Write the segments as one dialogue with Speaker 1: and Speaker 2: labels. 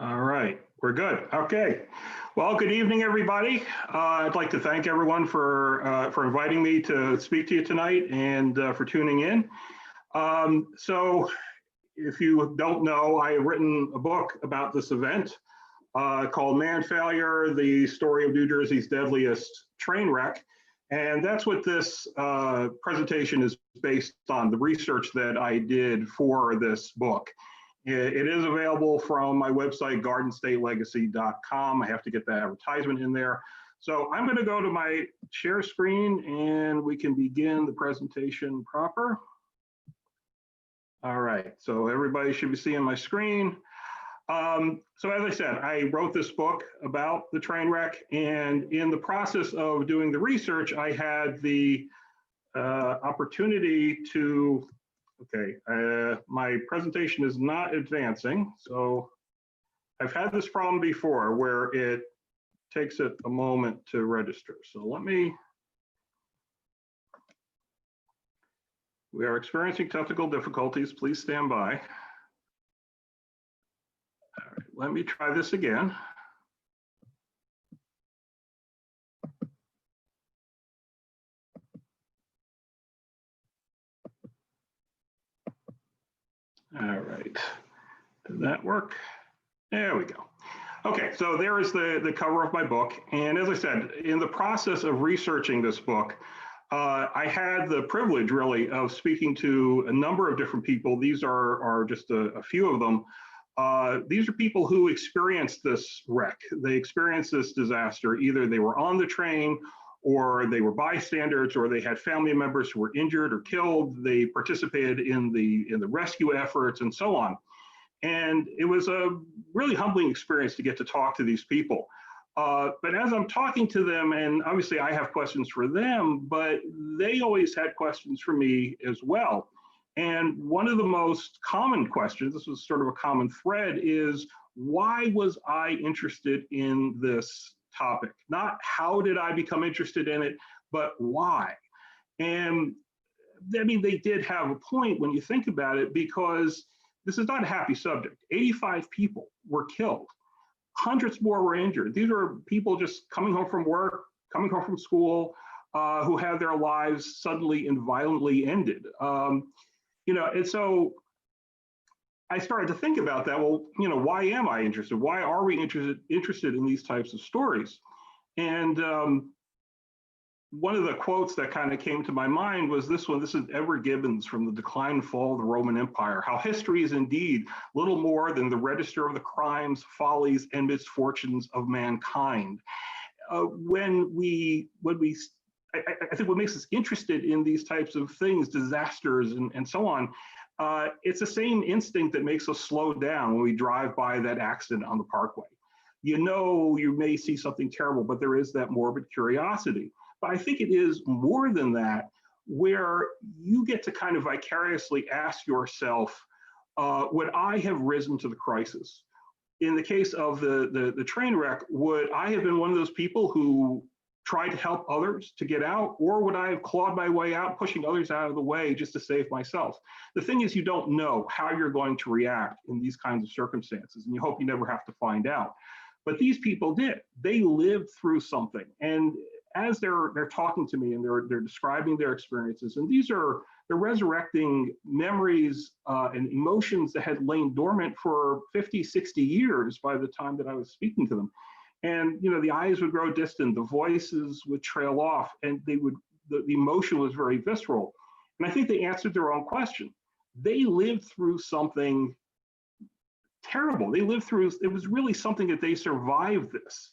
Speaker 1: All right, we're good. Okay. Well, good evening, everybody. I'd like to thank everyone for inviting me to speak to you tonight and for tuning in. So, if you don't know, I have written a book about this event called Man Failure: The Story of New Jersey's Deadliest Train Wreck. And that's what this presentation is based on, the research that I did for this book. It is available from my website, gardenstatelegacy.com. I have to get that advertisement in there. So I'm going to go to my share screen and we can begin the presentation proper. All right, so everybody should be seeing my screen. So as I said, I wrote this book about the train wreck, and in the process of doing the research, I had the opportunity to, my presentation is not advancing. So I've had this problem before where it takes it a moment to register. So we are experiencing technical difficulties. Please stand by. All right, let me try this again. All right, did that work? There we go. Okay, so there is the cover of my book. And as I said, in the process of researching this book, I had the privilege really of speaking to a number of different people. These are just a few of them. These are people who experienced this wreck. They experienced this disaster. Either they were on the train, or they were bystanders, or they had family members who were injured or killed. They participated in the rescue efforts and so on. And it was a really humbling experience to get to talk to these people. But as I'm talking to them, and obviously I have questions for them, but they always had questions for me as well. And one of the most common questions, this was sort of a common thread, is why was I interested in this topic? Not how did I become interested in it, but why? And I mean, they did have a point when you think about it, because this is not a happy subject. 85 people were killed. Hundreds more were injured. These are people just coming home from work, coming home from school, who had their lives suddenly and violently ended. And so I started to think about that. Well, why am I interested? Why are we interested in these types of stories? And one of the quotes that kind of came to my mind was this one. This is Edward Gibbon's from The Decline and Fall of the Roman Empire: how history is indeed little more than the register of the crimes, follies, and misfortunes of mankind. I think what makes us interested in these types of things, disasters and so on, it's the same instinct that makes us slow down when we drive by that accident on the parkway. You may see something terrible, but there is that morbid curiosity. But I think it is more than that, where you get to kind of vicariously ask yourself, would I have risen to the crisis? In the case of the train wreck, would I have been one of those people who tried to help others to get out, or would I have clawed my way out, pushing others out of the way just to save myself? The thing is, you don't know how you're going to react in these kinds of circumstances, and you hope you never have to find out. But these people did. They lived through something. And as they're talking to me and they're describing their experiences, and they're resurrecting memories and emotions that had lain dormant for 50, 60 years by the time that I was speaking to them. And the eyes would grow distant, the voices would trail off, and the emotion was very visceral. And I think they answered their own question. They lived through something terrible. It was really something that they survived this.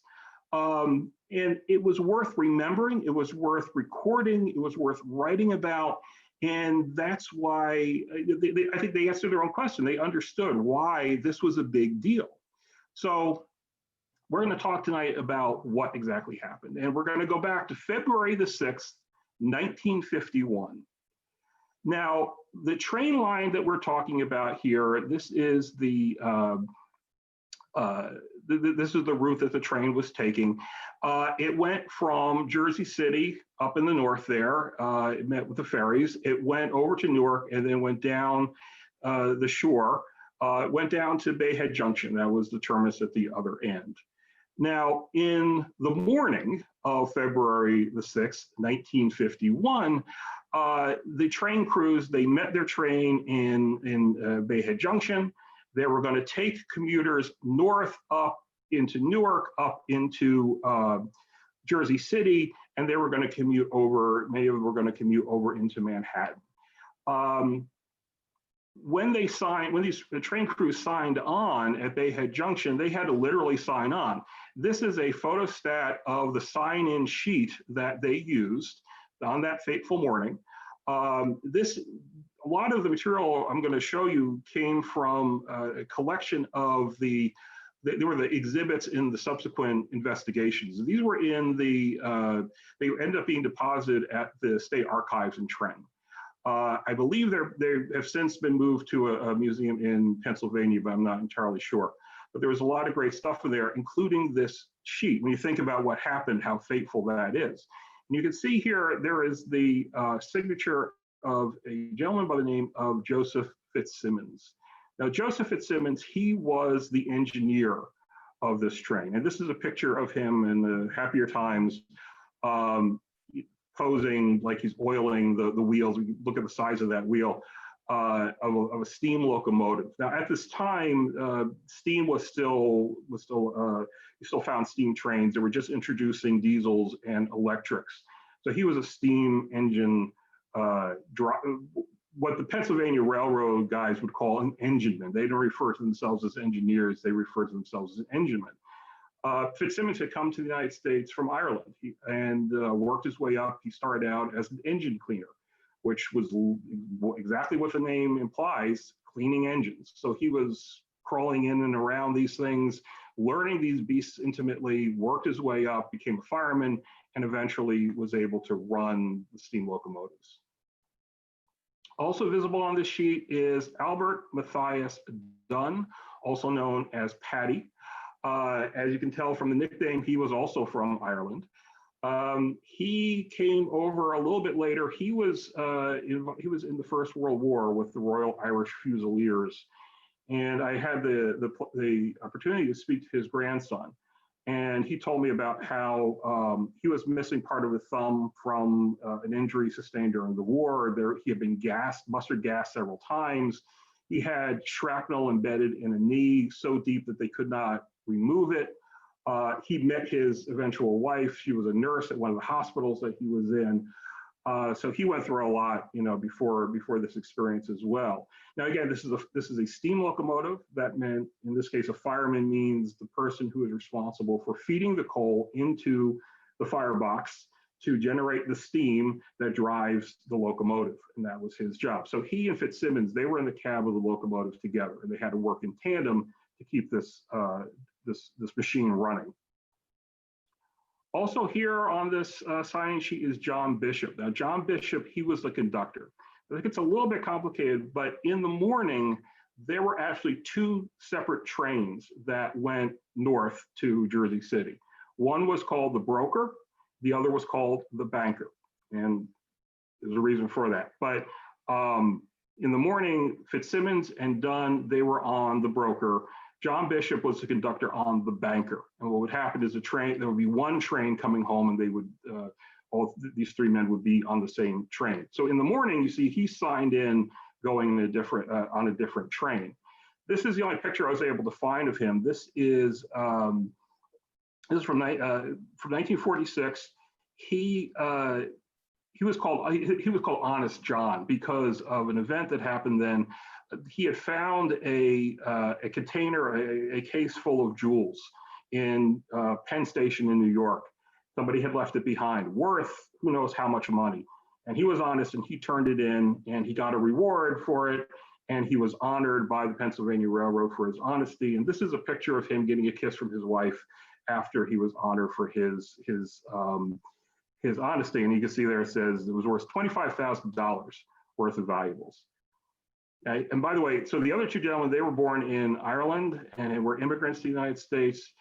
Speaker 1: And it was worth remembering, it was worth recording, it was worth writing about. And that's why I think they answered their own question. They understood why this was a big deal. So we're going to talk tonight about what exactly happened. And we're going to go back to February the 6th, 1951. Now, the train line that we're talking about here, this is the route that the train was taking. It went from Jersey City up in the north there. It met with the ferries. It went over to Newark and then went down the shore went down to Bay Head Junction. That was the terminus at the other end. Now, in the morning of February the 6th, 1951, the train crews, they met their train in Bay Head Junction. They were going to take commuters north up into Newark, up into Jersey City, and they were going to commute over, many of them were going to commute over into Manhattan. When the train crews signed on at Bay Head Junction, they had to literally sign on. This is a photostat of the sign-in sheet that they used on that fateful morning. A lot of the material I'm going to show you came from a collection of they were the exhibits in the subsequent investigations. These were in they ended up being deposited at the State Archives in Trenton. I believe they have since been moved to a museum in Pennsylvania, but I'm not entirely sure. But there was a lot of great stuff in there, including this sheet. When you think about what happened, how fateful that is. And you can see here, there is the signature of a gentleman by the name of Joseph Fitzsimmons. Now, Joseph Fitzsimmons, he was the engineer of this train. And this is a picture of him in the happier times, posing like he's oiling the wheels. Look at the size of that wheel of a steam locomotive. Now, at this time, steam was still you still found steam trains. They were just introducing diesels and electrics. So he was a steam engine what the Pennsylvania Railroad guys would call an engineman. They don't refer to themselves as engineers, they refer to themselves as enginemen. Fitzsimmons had come to the United States from Ireland and worked his way up. He started out as an engine cleaner, which was exactly what the name implies, cleaning engines. So he was crawling in and around these things, learning these beasts intimately, worked his way up, became a fireman, and eventually was able to run the steam locomotives. Also visible on this sheet is Albert Matthias Dunn, also known as Paddy. As you can tell from the nickname, he was also from Ireland. He came over a little bit later. He was in the First World War with the Royal Irish Fusiliers, and I had the opportunity to speak to his grandson. And he told me about how he was missing part of a thumb from an injury sustained during the war. He had been mustard gassed several times. He had shrapnel embedded in a knee so deep that they could not remove it. He met his eventual wife. She was a nurse at one of the hospitals that he was in. So he went through a lot, before this experience as well. Now, again, this is a steam locomotive. That meant, in this case, a fireman means the person who is responsible for feeding the coal into the firebox to generate the steam that drives the locomotive, and that was his job. So he and Fitzsimmons, they were in the cab of the locomotive together, and they had to work in tandem to keep this machine running. Also here on this sign-in sheet is John Bishop. Now, John Bishop, he was the conductor. I think it's a little bit complicated, but in the morning, there were actually two separate trains that went north to Jersey City. One was called the Broker, the other was called the Banker, and there's a reason for that. But in the morning, Fitzsimmons and Dunn, they were on the Broker. John Bishop was the conductor on the Banker. And what would happen is there would be one train coming home, and they would, these three men would be on the same train. So in the morning, you see he signed in going in on a different train. This is the only picture I was able to find of him. This is from 1946. He was called Honest John because of an event that happened then. He had found a container, a case full of jewels in Penn Station in New York. Somebody had left it behind, worth who knows how much money. And he was honest, and he turned it in, and he got a reward for it, and he was honored by the Pennsylvania Railroad for his honesty. And this is a picture of him getting a kiss from his wife after he was honored for his honesty. And you can see there it says it was worth $25,000 worth of valuables. Okay. And by the way, so the other two gentlemen, they were born in Ireland and were immigrants to the United States.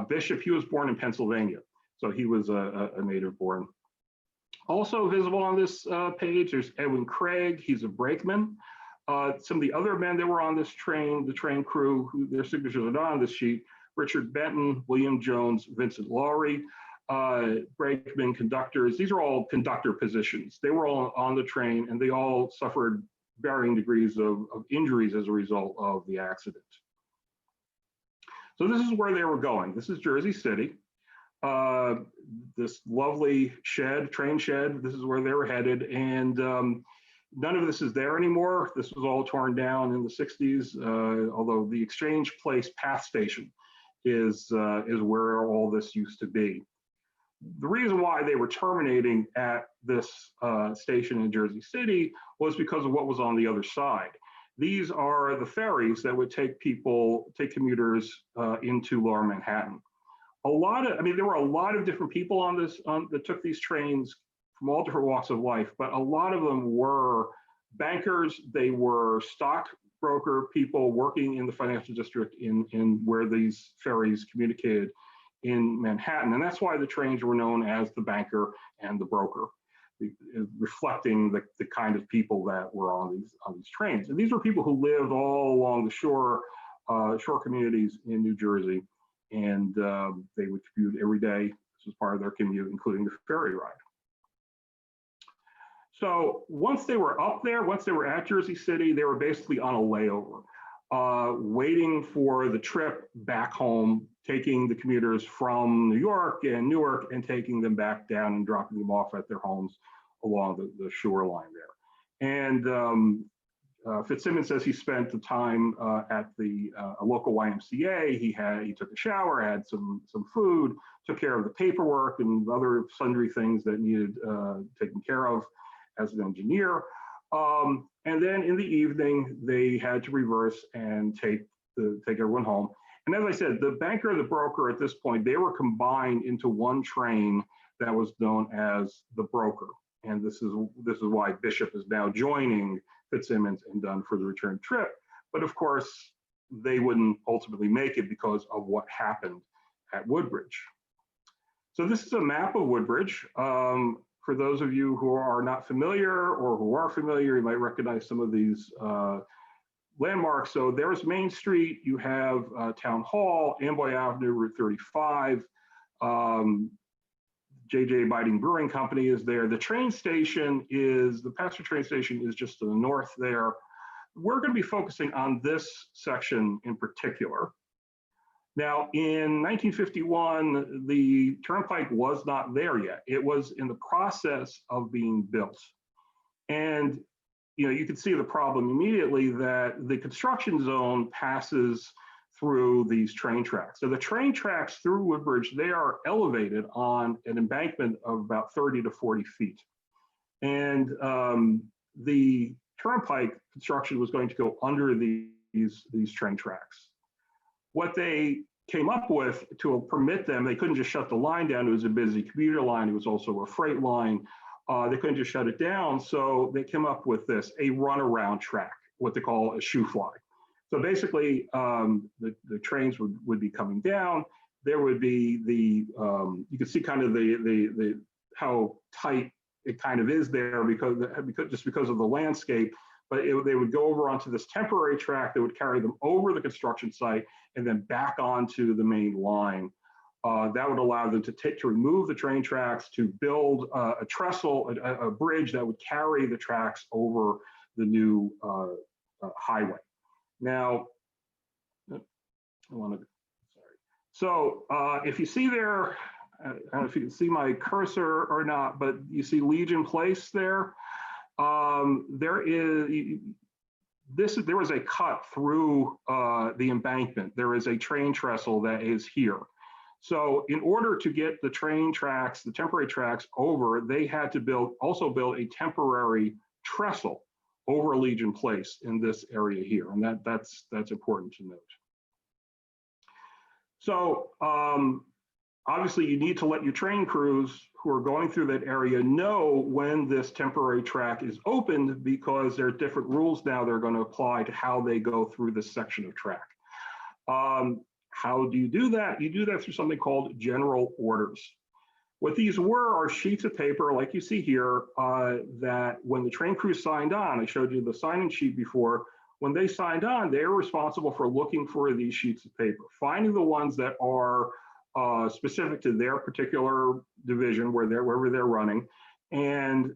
Speaker 1: Bishop, he was born in Pennsylvania, so he was a native born. Also visible on this page, there's Edwin Craig. He's a brakeman. Some of the other men that were on this train, the train crew, who their signatures are not on this sheet: Richard Benton, William Jones, Vincent Lawry, brakemen, conductors. These are all conductor positions. They were all on the train, and they all suffered varying degrees of injuries as a result of the accident. So this is where they were going. This is Jersey City. This lovely shed, train shed, this is where they were headed. And none of this is there anymore. This was all torn down in the 60s, although the Exchange Place Path Station is where all this used to be. The reason why they were terminating at this station in Jersey City was because of what was on the other side. These are the ferries that would take commuters into Lower Manhattan. There were a lot of different people on this that took these trains from all different walks of life, but a lot of them were bankers. They were stockbroker people working in the financial district in where these ferries communicated in Manhattan. And that's why the trains were known as the banker and the broker, reflecting the kind of people that were on these trains. And these were people who lived all along the shore communities in New Jersey, and they would commute every day. This was part of their commute, including the ferry ride. So once they were up there, once they were at Jersey City, they were basically on a layover, waiting for the trip back home, taking the commuters from New York and Newark and taking them back down and dropping them off at their homes along the shoreline there. And Fitzsimmons says he spent the time at a local YMCA. He took a shower, had some food, took care of the paperwork and other sundry things that needed taken care of as an engineer. And then in the evening, they had to reverse and take everyone home. And as I said, the banker and the broker at this point, they were combined into one train that was known as the broker. And this is why Bishop is now joining Fitzsimmons and Dunn for the return trip. But of course, they wouldn't ultimately make it because of what happened at Woodbridge. So this is a map of Woodbridge. For those of you who are not familiar or who are familiar, you might recognize some of these landmarks. So there's Main Street, you have Town Hall, Amboy Avenue, Route 35, J.J. Biting Brewing Company is there. The train station the Passenger train station is just to the north there. We're going to be focusing on this section in particular. Now, in 1951, the turnpike was not there yet. It was in the process of being built. And you can see the problem immediately that the construction zone passes through these train tracks. So the train tracks through Woodbridge, they are elevated on an embankment of about 30 to 40 feet. And the turnpike construction was going to go under these train tracks. What they came up with to permit them, they couldn't just shut the line down. It was a busy commuter line. It was also a freight line. They couldn't just shut it down. So they came up with a runaround track, what they call a shoe fly. So basically, the trains would be coming down. There would be you can see kind of how tight it kind of is there because of the landscape. But they would go over onto this temporary track that would carry them over the construction site and then back onto the main line. That would allow them to remove the train tracks, to build a trestle, a bridge that would carry the tracks over the new highway. Now, So if you see there, I don't know if you can see my cursor or not, but you see Legion Place there. There was a cut through the embankment. There is a train trestle that is here. So in order to get the train tracks, the temporary tracks over, they had to also build a temporary trestle over Legion Place in this area here, and that's important to note. So obviously you need to let your train crews who are going through that area know when this temporary track is opened, because there are different rules now that are going to apply to how they go through this section of track. How do you do that? You do that through something called general orders. What these were are sheets of paper, like you see here, that when the train crew signed on, I showed you the sign-in sheet before, when they signed on, they were responsible for looking for these sheets of paper, finding the ones that are specific to their particular division wherever they're running, and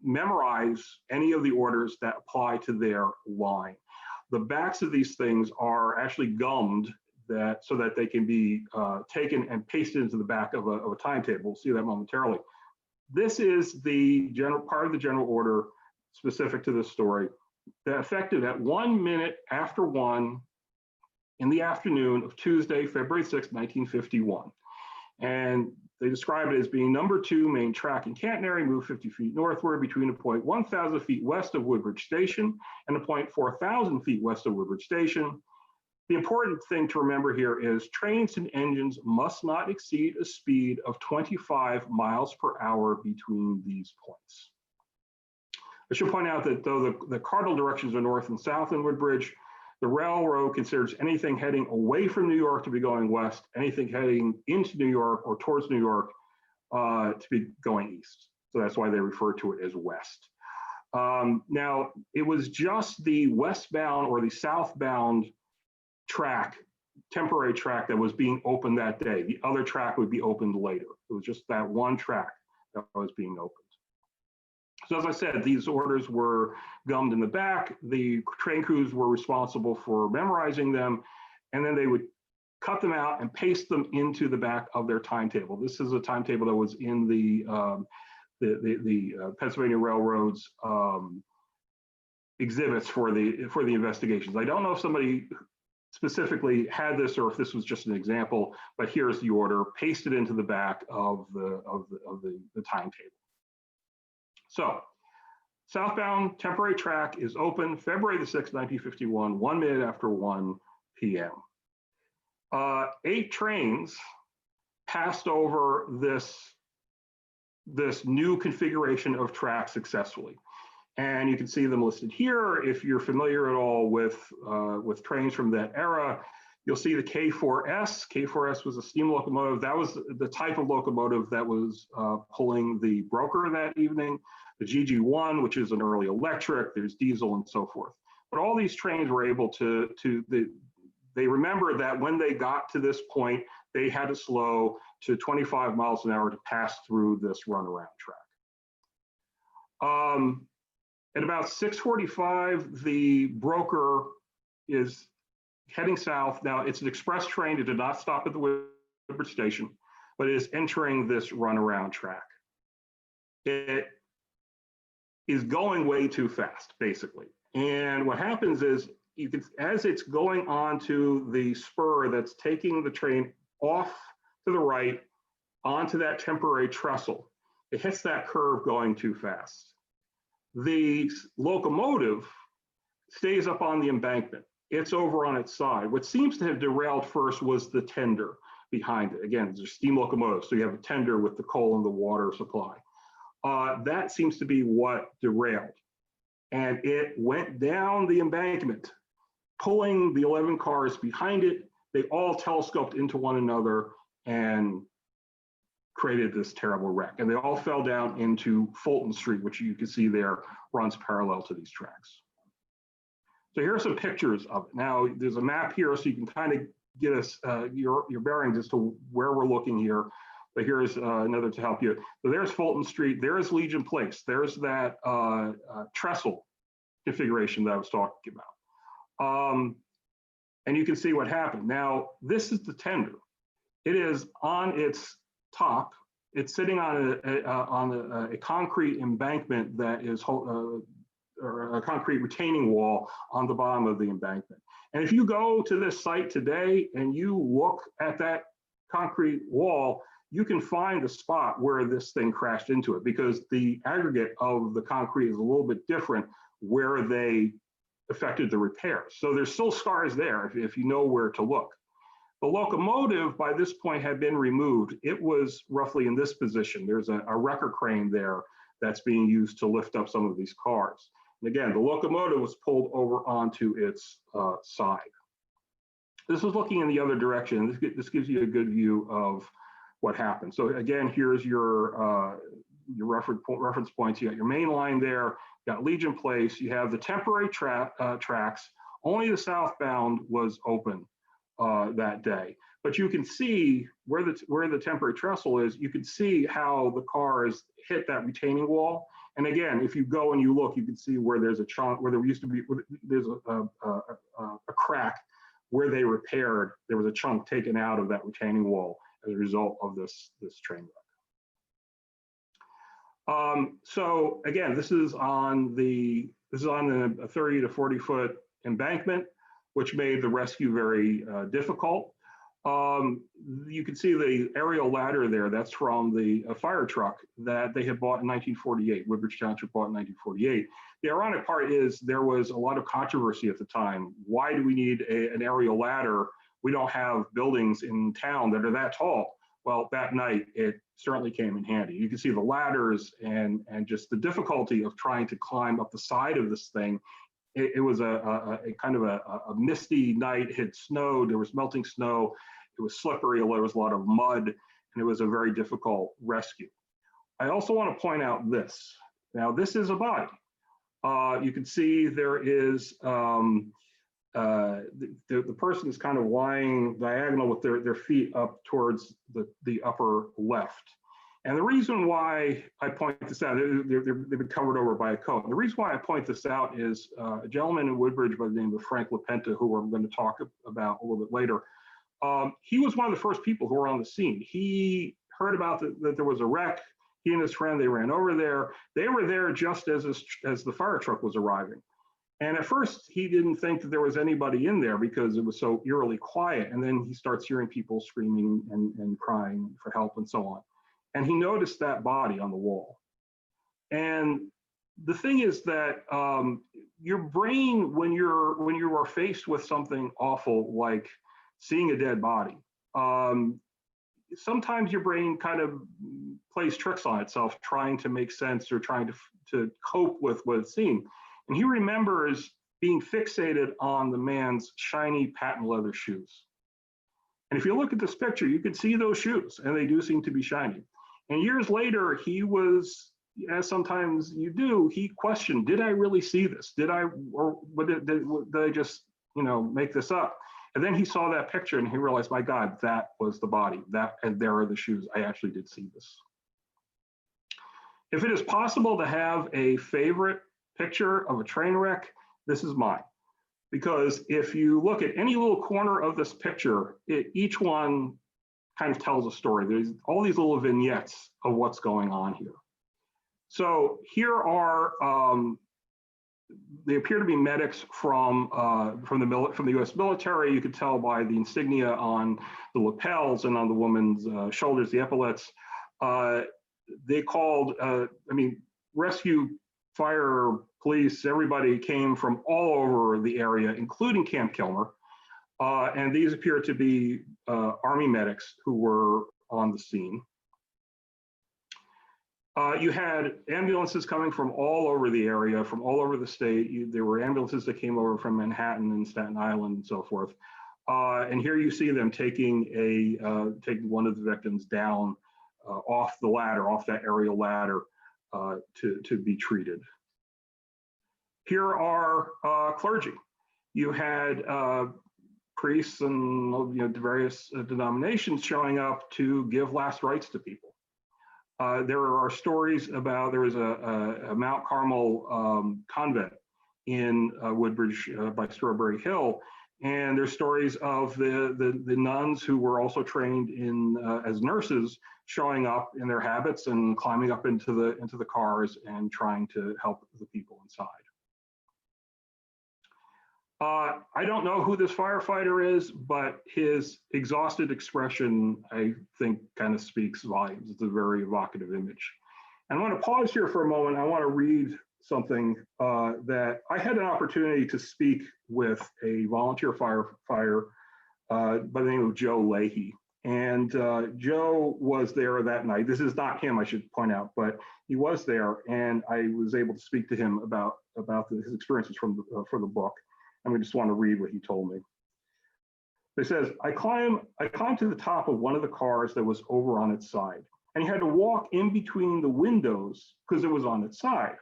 Speaker 1: memorize any of the orders that apply to their line. The backs of these things are actually gummed so that they can be taken and pasted into the back of a timetable. We'll see that momentarily. This is the part of the general order specific to this story that effective at 1 minute after 1 in the afternoon of Tuesday, February 6, 1951. And they describe it as being number 2 main track in Canterbury, move 50 feet northward between a point 1,000 feet west of Woodbridge Station and a point 4,000 feet west of Woodbridge Station. The important thing to remember here is trains and engines must not exceed a speed of 25 miles per hour between these points. I should point out that though the cardinal directions are north and south in Woodbridge, the railroad considers anything heading away from New York to be going west, anything heading into New York or towards New York to be going east. So that's why they refer to it as west. Now, it was just the westbound or the southbound track, temporary track, that was being opened that day. The other track would be opened later. It was just that one track that was being opened. So as I said, these orders were gummed in the back. The train crews were responsible for memorizing them, and then they would cut them out and paste them into the back of their timetable. This is a timetable that was in the Pennsylvania Railroad's exhibits for the investigations. I don't know if somebody specifically had this or if this was just an example, but here's the order pasted into the back of the timetable. So, southbound temporary track is open February the 6th, 1951, 1 minute after 1 p.m. 8 trains passed over this new configuration of track successfully. And you can see them listed here. If you're familiar at all with trains from that era, you'll see the K4S. K4S was a steam locomotive. That was the type of locomotive that was pulling the broker that evening. The GG1, which is an early electric, there's diesel and so forth. But all these trains were able they remember that when they got to this point, they had to slow to 25 miles an hour to pass through this runaround track. At about 6:45, the broker is heading south. Now, it's an express train. It did not stop at the Woodbridge Station, but it is entering this runaround track. It is going way too fast, basically. And what happens is, as it's going onto the spur that's taking the train off to the right onto that temporary trestle, it hits that curve going too fast. The locomotive stays up on the embankment. It's over on its side. What seems to have derailed first was the tender behind it. Again, it's a steam locomotive, so you have a tender with the coal and the water supply. That seems to be what derailed. And it went down the embankment, pulling the 11 cars behind it. They all telescoped into one another and created this terrible wreck. And they all fell down into Fulton Street, which you can see there runs parallel to these tracks. So here are some pictures of it. Now, there's a map here so you can kind of get us your bearings as to where we're looking here. But here's another to help you. So there's Fulton Street, there's Legion Place, there's that trestle configuration that I was talking about. And you can see what happened. Now, this is the tender. It is on its top. It's sitting on a concrete embankment that is, or a concrete retaining wall on the bottom of the embankment. And if you go to this site today and you look at that concrete wall, you can find the spot where this thing crashed into it, because the aggregate of the concrete is a little bit different where they affected the repairs. So there's still scars there if you know where to look. The locomotive by this point had been removed. It was roughly in this position. There's a wrecker crane there that's being used to lift up some of these cars. And again, the locomotive was pulled over onto its side. This was looking in the other direction. This gives you a good view of what happened. So again, here's your reference points. You got your main line there, you got Legion Place, you have the temporary tracks. Only the southbound was open that day. But you can see where the temporary trestle is, you can see how the cars hit that retaining wall. And again, if you go and you look, you can see where there's a chunk, where there used to be, there's a crack where they repaired, there was a chunk taken out of that retaining wall as a result of this train wreck. So again, this is on a 30 to 40 foot embankment, which made the rescue very difficult. You can see the aerial ladder there. That's from the fire truck that they had bought in 1948. Woodbridge Township bought in 1948. The ironic part is there was a lot of controversy at the time. Why do we need an aerial ladder? We don't have buildings in town that are that tall. Well, that night it certainly came in handy. You can see the ladders and just the difficulty of trying to climb up the side of this thing. It was a kind of a misty night. It had snowed. There was melting snow. It was slippery. There was a lot of mud, and it was a very difficult rescue. I also want to point out this. Now, this is a body. You can see there is the person is kind of lying diagonal with their feet up towards the upper left. And the reason why I point this out, they've been covered over by a coat. The reason why I point this out is a gentleman in Woodbridge by the name of Frank LaPenta, who I'm going to talk about a little bit later. He was one of the first people who were on the scene. He heard about that there was a wreck. He and his friend, they ran over there. They were there just as the fire truck was arriving. And at first, he didn't think that there was anybody in there because it was so eerily quiet. And then he starts hearing people screaming and crying for help and so on. And he noticed that body on the wall. And the thing is that your brain, when you are faced with something awful like seeing a dead body, sometimes your brain kind of plays tricks on itself, trying to make sense or trying to cope with what it's seeing. And he remembers being fixated on the man's shiny patent leather shoes. And if you look at this picture, you can see those shoes, and they do seem to be shiny. And years later, he was, as sometimes you do, he questioned, did I really see this? Did I just, make this up? And then he saw that picture and he realized, my God, that was the body. And there are the shoes. I actually did see this. If it is possible to have a favorite picture of a train wreck, this is mine. Because if you look at any little corner of this picture, each one kind of tells a story. There's all these little vignettes of what's going on here. So here are, they appear to be medics from the U.S. military. You could tell by the insignia on the lapels and on the woman's shoulders, the epaulets. They called, rescue, fire, police, everybody came from all over the area, including Camp Kilmer. And these appear to be Army medics who were on the scene. You had ambulances coming from all over the area, from all over the state. There were ambulances that came over from Manhattan and Staten Island and so forth. And here you see them taking one of the victims down off the ladder, off that aerial ladder, to be treated. Here are clergy. You had priests and various denominations showing up to give last rites to people. There are stories about, there was a Mount Carmel convent in Woodbridge by Strawberry Hill, and there's stories of the nuns who were also trained as nurses showing up in their habits and climbing up into the cars and trying to help the people inside. I don't know who this firefighter is, but his exhausted expression, I think, kind of speaks volumes. It's a very evocative image. And I want to pause here for a moment. I want to read something that I had an opportunity to speak with a volunteer firefighter by the name of Joe Leahy. And Joe was there that night. This is not him, I should point out, but he was there, and I was able to speak to him about his experiences for the book. And we just want to read what he told me. He says, I climbed to the top of one of the cars that was over on its side. And he had to walk in between the windows because it was on its side.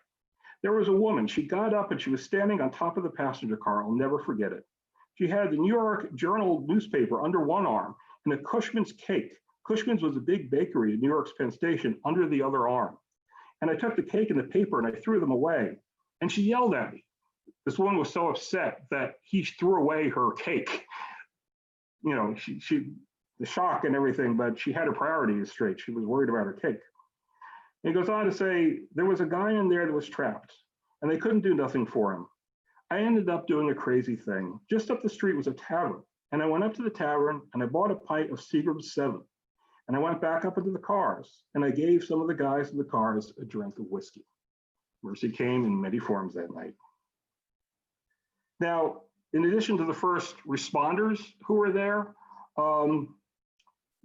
Speaker 1: There was a woman. She got up and she was standing on top of the passenger car. I'll never forget it. She had the New York Journal newspaper under one arm and a Cushman's cake. Cushman's was a big bakery in New York's Penn Station under the other arm. And I took the cake and the paper and I threw them away. And she yelled at me. This woman was so upset that he threw away her cake. You know, the shock and everything, but she had her priorities straight. She was worried about her cake. And he goes on to say, there was a guy in there that was trapped and they couldn't do nothing for him. I ended up doing a crazy thing. Just up the street was a tavern. And I went up to the tavern and I bought a pint of Seagram's 7. And I went back up into the cars and I gave some of the guys in the cars a drink of whiskey. Mercy came in many forms that night. Now, in addition to the first responders who were there,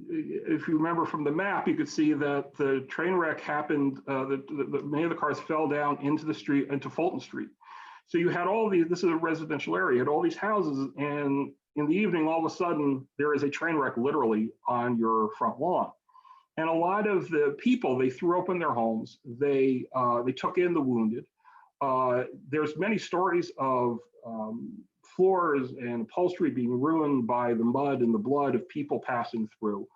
Speaker 1: if you remember from the map, you could see that the train wreck happened, many of the cars fell down into the street, into Fulton Street. So you had all these, this is a residential area, you had all these houses, and in the evening, all of a sudden, there is a train wreck literally on your front lawn. And a lot of the people, they threw open their homes, they took in the wounded. There's many stories of floors and upholstery being ruined by the mud and the blood of people passing through.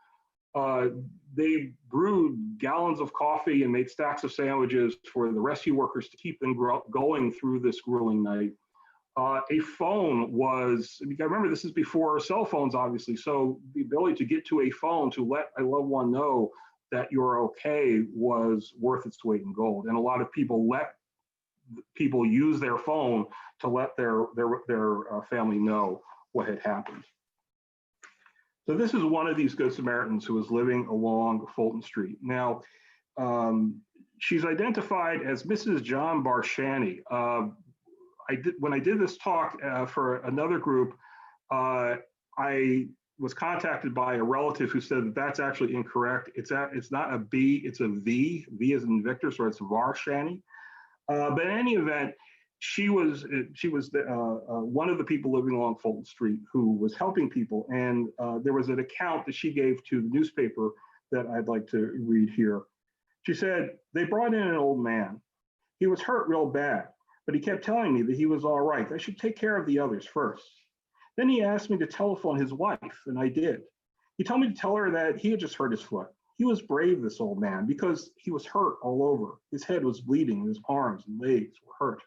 Speaker 1: They brewed gallons of coffee and made stacks of sandwiches for the rescue workers to keep them going through this grueling night. A phone was, I remember this is before cell phones, obviously, so the ability to get to a phone to let a loved one know that you're okay was worth its weight in gold. And a lot of people let people use their phone to let their family know what had happened. So this is one of these Good Samaritans who was living along Fulton Street. Now, she's identified as Mrs. John Barshani. When I did this talk for another group, I was contacted by a relative who said that that's actually incorrect. It's not a B, it's a V. V as in Victor, so it's Varshani. But in any event, she was one of the people living along Fulton Street who was helping people. And there was an account that she gave to the newspaper that I'd like to read here. She said, they brought in an old man. He was hurt real bad, but he kept telling me that he was all right. I should take care of the others first. Then he asked me to telephone his wife, and I did. He told me to tell her that he had just hurt his foot. He was brave, this old man, because he was hurt all over. His head was bleeding, and his arms and legs were hurt.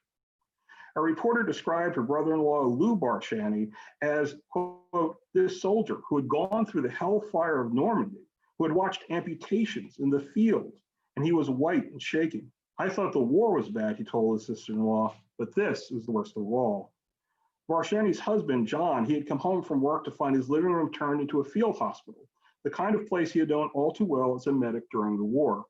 Speaker 1: A reporter described her brother-in-law, Lou Barshani, as, quote, this soldier who had gone through the hellfire of Normandy, who had watched amputations in the field, and he was white and shaking. I thought the war was bad, he told his sister-in-law, but this was the worst of all. Barshani's husband, John, he had come home from work to find his living room turned into a field hospital, the kind of place he had known all too well as a medic during the war.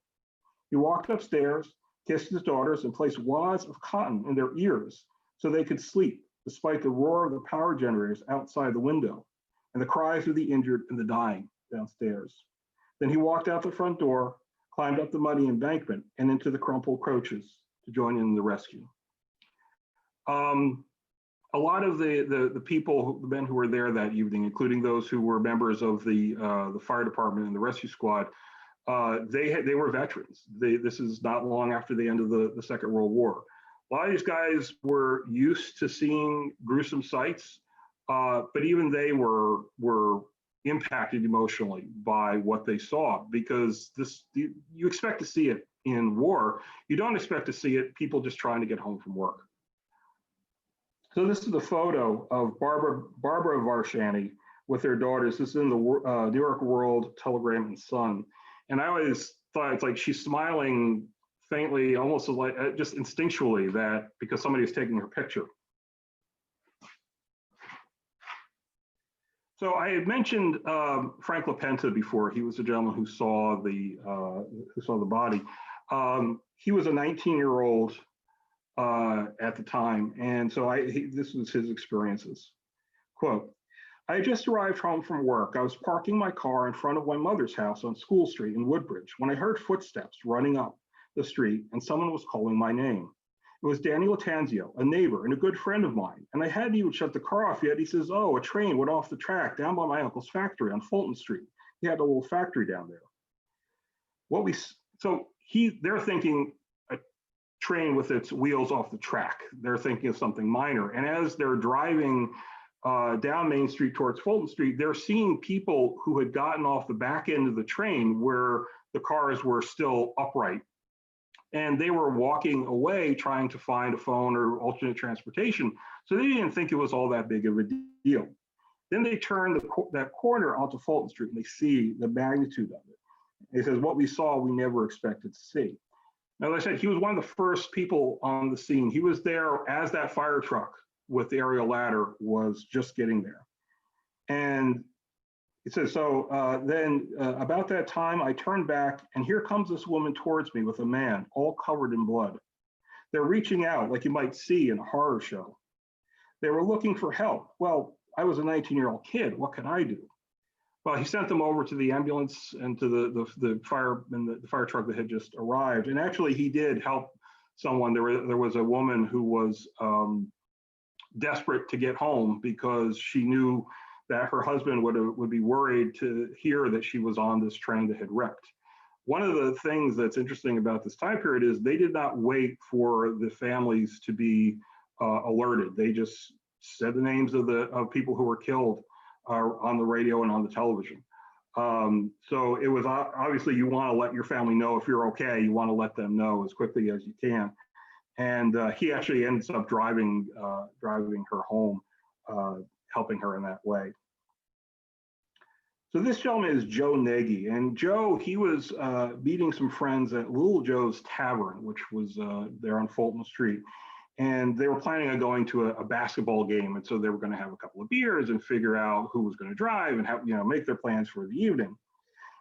Speaker 1: He walked upstairs, kissed his daughters, and placed wads of cotton in their ears so they could sleep, despite the roar of the power generators outside the window and the cries of the injured and the dying downstairs. Then he walked out the front door, climbed up the muddy embankment and into the crumpled coaches to join in the rescue. A lot of the people, the men who were there that evening, including those who were members of the fire department and the rescue squad, they were veterans. This is not long after the end of the Second World War. A lot of these guys were used to seeing gruesome sights, but even they were impacted emotionally by what they saw, because you expect to see it in war. You don't expect to see it people just trying to get home from work. So this is the photo of Barbara Varshani with their daughters. This is in the New York World, Telegram, and Sun. And I always thought it's like she's smiling faintly, almost like just instinctually, that because somebody is taking her picture. So I had mentioned Frank LaPenta before. He was a gentleman who saw the body. He was a 19-year-old at the time, and so this was his experiences. Quote, I had just arrived home from work. I was parking my car in front of my mother's house on School Street in Woodbridge when I heard footsteps running up the street and someone was calling my name. It was Daniel Tanzio, a neighbor and a good friend of mine. And I hadn't even shut the car off yet. He says, oh, a train went off the track down by my uncle's factory on Fulton Street. He had a little factory down there. They're thinking a train with its wheels off the track. They're thinking of something minor. And as they're driving down Main Street towards Fulton Street, they're seeing people who had gotten off the back end of the train where the cars were still upright. And they were walking away trying to find a phone or alternate transportation. So they didn't think it was all that big of a deal. Then they turn that corner onto Fulton Street and they see the magnitude of it. He says, what we saw, we never expected to see. Now, as I said, he was one of the first people on the scene. He was there as that fire truck with the aerial ladder was just getting there. And it says, then about that time, I turned back and here comes this woman towards me with a man all covered in blood. They're reaching out like you might see in a horror show. They were looking for help. Well, I was a 19-year-old kid. What can I do? Well, he sent them over to the ambulance and to the fire truck that had just arrived. And actually, he did help someone. There was a woman who was desperate to get home because she knew that her husband would be worried to hear that she was on this train that had wrecked. One of the things that's interesting about this time period is they did not wait for the families to be alerted. They just said the names of people who were killed on the radio and on the television. So it was obviously you want to let your family know if you're okay. You want to let them know as quickly as you can. And he actually ends up driving her home, helping her in that way. So this gentleman is Joe Nagy, and Joe, he was meeting some friends at Little Joe's Tavern, which was there on Fulton Street. And they were planning on going to a basketball game. And so they were going to have a couple of beers and figure out who was going to drive and make their plans for the evening.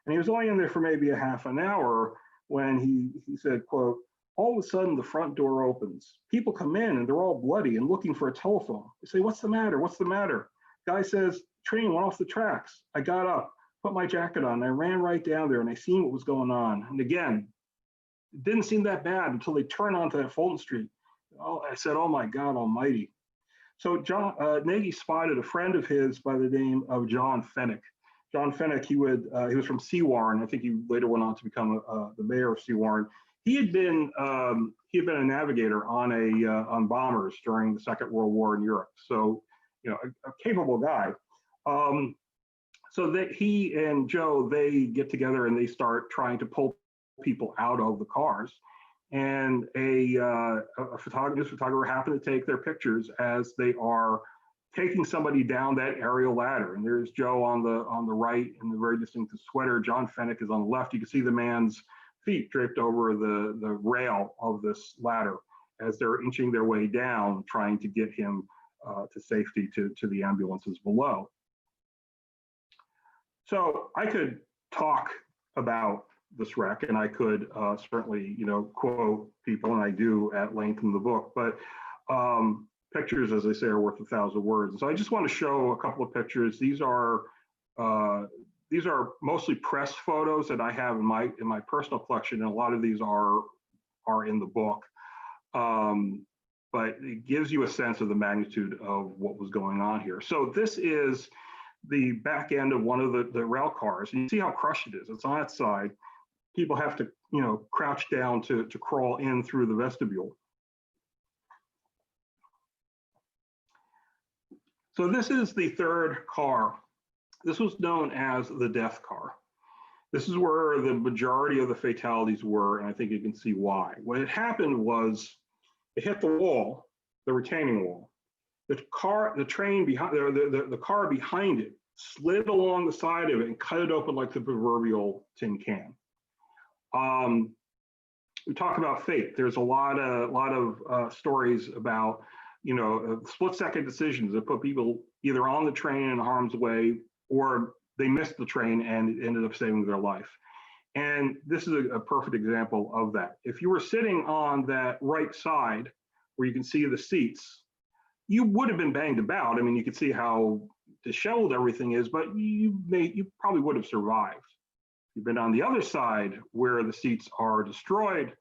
Speaker 1: And he was only in there for maybe a half an hour when he said, quote, all of a sudden the front door opens. People come in and they're all bloody and looking for a telephone. They say, what's the matter? What's the matter? Guy says, train went off the tracks. I got up, put my jacket on, and I ran right down there and I seen what was going on. And again, it didn't seem that bad until they turned onto that Fulton Street. Oh, I said, oh my God Almighty. So Nagy spotted a friend of his by the name of John Fennick. John Fennick, he was from Warne. I think he later went on to become the mayor of Warne. He had been a navigator on bombers during the Second World War in Europe. So, a capable guy. So that he and Joe, they get together and they start trying to pull people out of the cars. And a photographer happened to take their pictures as they are taking somebody down that aerial ladder. And there's Joe on the right in the very distinctive sweater. John Fennick is on the left. You can see the man's feet draped over the rail of this ladder as they're inching their way down, trying to get him to safety to the ambulances below. So I could talk about this wreck, and I could certainly, quote people, and I do at length in the book, but pictures, as I say, are worth 1,000 words. And so I just want to show a couple of pictures. These are mostly press photos that I have in my personal collection, and a lot of these are in the book. But it gives you a sense of the magnitude of what was going on here. So this is the back end of one of the rail cars, and you see how crushed it is. It's on its side. People have to, crouch down to crawl in through the vestibule. So this is the third car. This was known as the death car. This is where the majority of the fatalities were, and I think you can see why. What had happened was it hit the wall, the retaining wall. The car behind it slid along the side of it and cut it open like the proverbial tin can. We talk about fate. There's a lot of stories about, split-second decisions that put people either on the train in harm's way or they missed the train and it ended up saving their life. And this is a perfect example of that. If you were sitting on that right side where you can see the seats, you would have been banged about. I mean, you could see how disheveled everything is, but you probably would have survived. You've been on the other side where the seats are destroyed,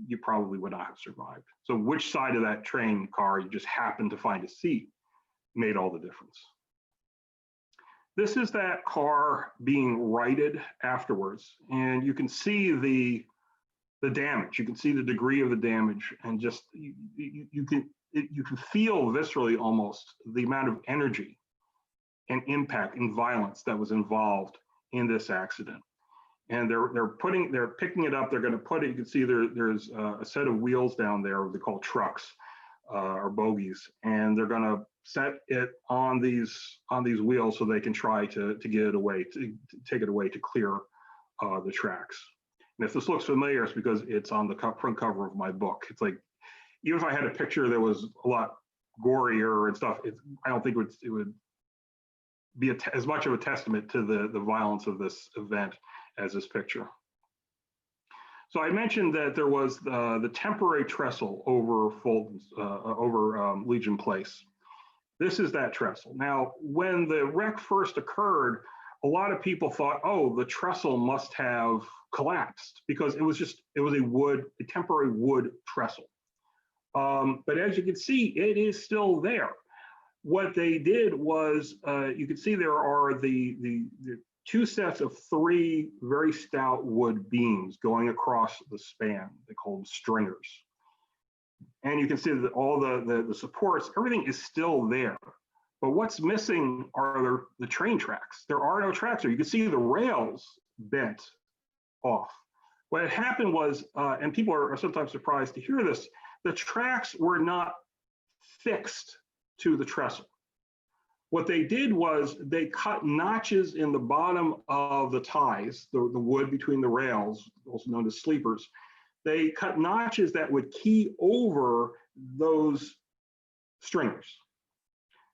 Speaker 1: you probably would not have survived. So which side of that train car you just happened to find a seat made all the difference. This is that car being righted afterwards, and you can see the damage. You can see the degree of the damage, and just you can feel viscerally almost the amount of energy and impact and violence that was involved in this accident. And they're picking it up. They're going to put it. You can see there's a set of wheels down there. They call trucks or bogies, and they're going to set it on these wheels so they can try to get it away, to take it away, to clear the tracks. And if this looks familiar, it's because it's on the front cover of my book. It's like, even if I had a picture that was a lot gorier and stuff, I don't think it would be as much of a testament to the violence of this event as this picture. So I mentioned that there was the temporary trestle over Legion Place. This is that trestle. Now, when the wreck first occurred, a lot of people thought, oh, the trestle must have collapsed, because it was a temporary wood trestle. But as you can see, it is still there. What they did was, you can see there are the two sets of three very stout wood beams going across the span. They call them stringers. And you can see that all the supports, everything is still there. But what's missing are the train tracks. There are no tracks there. You can see the rails bent off. What had happened was, and people are sometimes surprised to hear this, the tracks were not fixed to the trestle. What they did was they cut notches in the bottom of the ties, the wood between the rails, also known as sleepers. They cut notches that would key over those stringers.